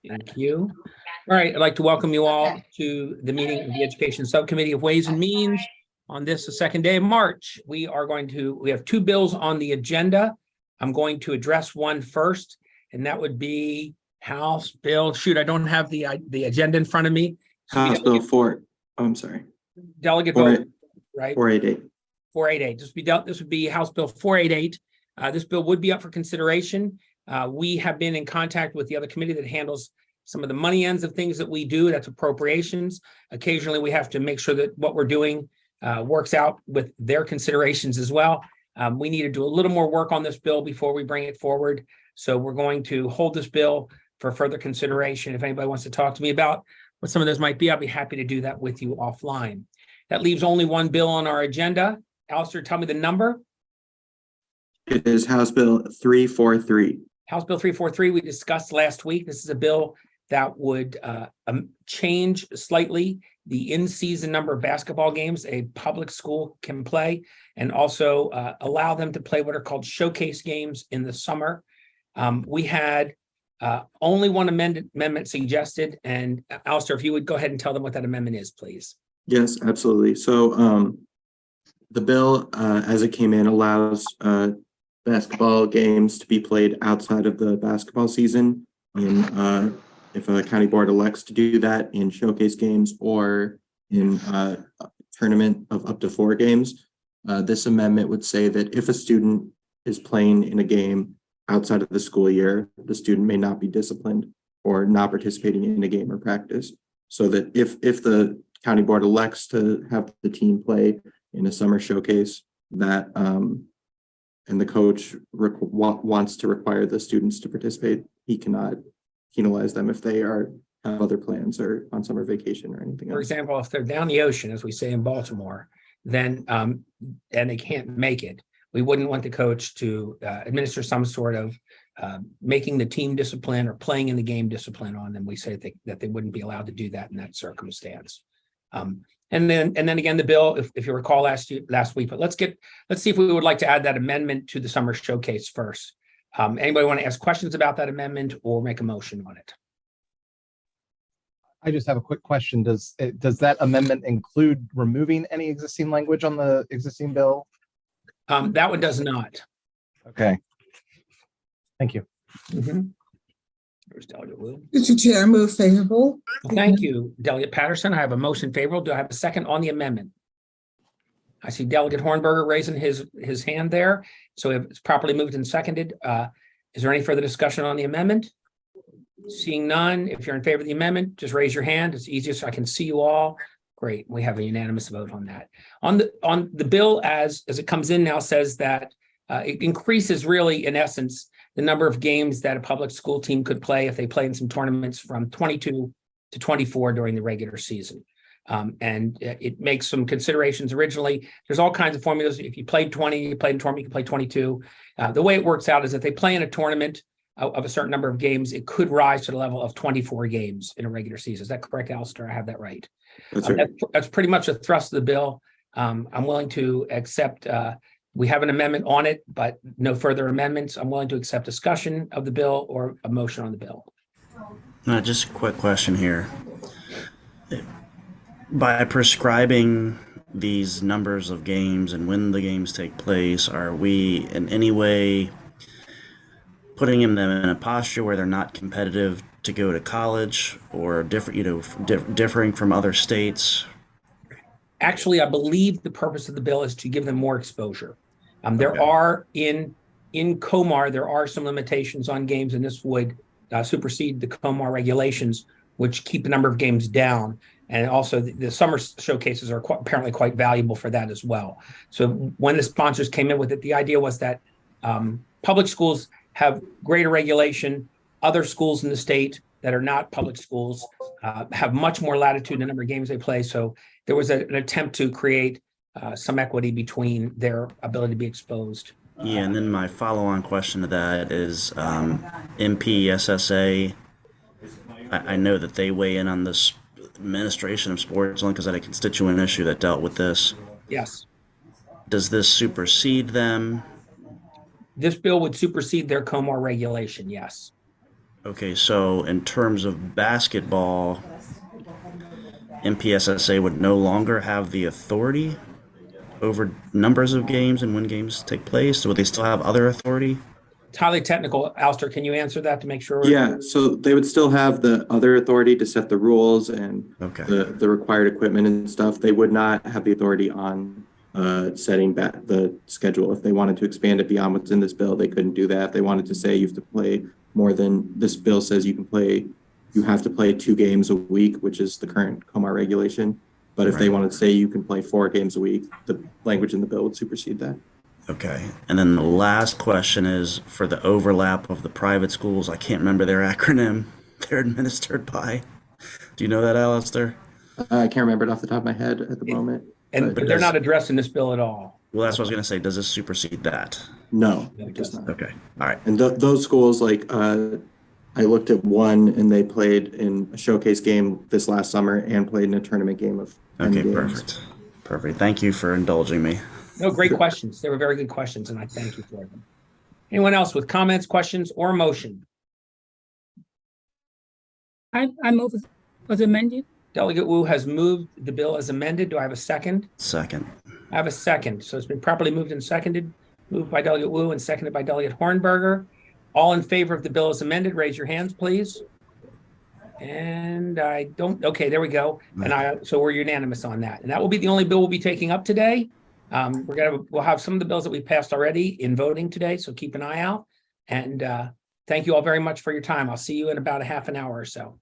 Thank you. All right, I'd like to welcome you all to the meeting of the Education Subcommittee of Ways and Means on this, the second day of March. We have two bills on the agenda. I'm going to address one first, and that would be House Bill, I don't have the agenda in front of me. House Bill 4, I'm sorry. Delegate vote, right? 488. 488. This would be House Bill 488. This bill would be up for consideration. We have been in contact with the other committee that handles some of the money ends of things that we do. That's appropriations. Occasionally, we have to make sure that what we're doing works out with their considerations as well. We need to do a little more work on this bill before we bring it forward. So we're going to hold this bill for further consideration. If anybody wants to talk to me about what some of those might be, I'll be happy to do that with you offline. That leaves only one bill on our agenda. Alistair, tell me the number. It is House Bill 343. House Bill 343 we discussed last week. This is a bill that would change slightly the in-season number of basketball games a public school can play, and also allow them to play what are called showcase games in the summer. We had only one amendment suggested, and Alistair, if you would go ahead and tell them what that amendment is, please. Yes, absolutely. So the bill, as it came in, allows basketball games to be played outside of the basketball season. And if a county board elects to do that in showcase games or in a tournament of up to 4 games, this amendment would say that if a student is playing in a game outside of the school year, the student may not be disciplined or not participating in a game or practice. So that if the county board elects to have the team play in a summer showcase, that and the coach wants to require the students to participate, he cannot penalize them if they have other plans or on summer vacation or anything else. For example, if they're down the ocean, as we say in Baltimore, then and they can't make it, we wouldn't want the coach to administer some sort of making the team discipline or playing in the game discipline on them. We say that they wouldn't be allowed to do that in that circumstance. And then again, the bill, if you recall last week, but let's see if we would like to add that amendment to the summer showcase first. Anybody want to ask questions about that amendment or make a motion on it? I just have a quick question. Does that amendment include removing any existing language on the existing bill? That one does not. Okay. Thank you. There's Delegate Wu. Mr. Chair, I move favorable. Thank you, Delegate Patterson. I have a motion favorable. Do I have a second on the amendment? I see Delegate Hornberger raising his hand there. So if it's properly moved and seconded, is there any further discussion on the amendment? Seeing none, if you're in favor of the amendment, just raise your hand. It's easier so I can see you all. Great. We have a unanimous vote on that. On the bill as it comes in now says that it increases really, in essence, the number of games that a public school team could play if they play in some tournaments from 22 to 24 during the regular season. And it makes some considerations originally. There's all kinds of formulas. If you played 20, you played in a tournament, you can play 22. The way it works out is if they play in a tournament of a certain number of games, it could rise to the level of 24 games in a regular season. Is that correct, Alistair? I have that right. That's right. That's pretty much the thrust of the bill. I'm willing to accept, we have an amendment on it, but no further amendments. I'm willing to accept discussion of the bill or a motion on the bill. Just a quick question here. By prescribing these numbers of games and when the games take place, are we in any way putting them in a posture where they're not competitive to go to college or differing from other states? Actually, I believe the purpose of the bill is to give them more exposure. There are in COMAR, there are some limitations on games, and this would supersede the COMAR regulations, which keep the number of games down. And also the summer showcases are apparently quite valuable for that as well. So when the sponsors came in with it, the idea was that public schools have greater regulation. Other schools in the state that are not public schools have much more latitude in the number of games they play. So there was an attempt to create some equity between their ability to be exposed. Yeah, and then my follow-on question to that is MPSSA. I know that they weigh in on this administration of sports only because I had a constituent issue that dealt with this. Yes. Does this supersede them? This bill would supersede their COMAR regulation, yes. Okay, so in terms of basketball, MPSSA would no longer have the authority over numbers of games and when games take place. Would they still have other authority? It's highly technical. Alistair, can you answer that to make sure? Yeah, so they would still have the other authority to set the rules and Okay. the required equipment and stuff. They would not have the authority on setting back the schedule. If they wanted to expand it beyond what's in this bill, they couldn't do that. If they wanted to say you have to play more than this bill says you have to play 2 games a week, which is the current Comar regulation. But if they Right. wanted to say you can play 4 games a week, the language in the bill would supersede that. Okay. And then the last question is for the overlap of the private schools. I can't remember their acronym they're administered by. Do you know that, Alistair? I can't remember it off the top of my head at the moment. And but they're not addressed in this bill at all. Well, that's what I was going to say. Does this supersede that? No, it does not. Okay. All right. And those schools, like I looked at one, and they played in a showcase game this last summer and played in a tournament game of 10 Okay, games. perfect. Perfect. Thank you for indulging me. No, great questions. They were very good questions, and I thank you for them. Anyone else with comments, questions, or motion? I move as amended. Delegate Wu has moved the bill as amended. Do I have a second? Second. I have a second. So it's been properly moved and seconded. Moved by Delegate Wu and seconded by Delegate Hornberger. All in favor of the bill as amended, raise your hands, please. And I don't, okay, there we go. And so we're unanimous on that. And that will be the only bill we'll be taking up today. We'll have some of the bills that we passed already in voting today, so keep an eye out. And thank you all very much for your time. I'll see you in about a half an hour or so.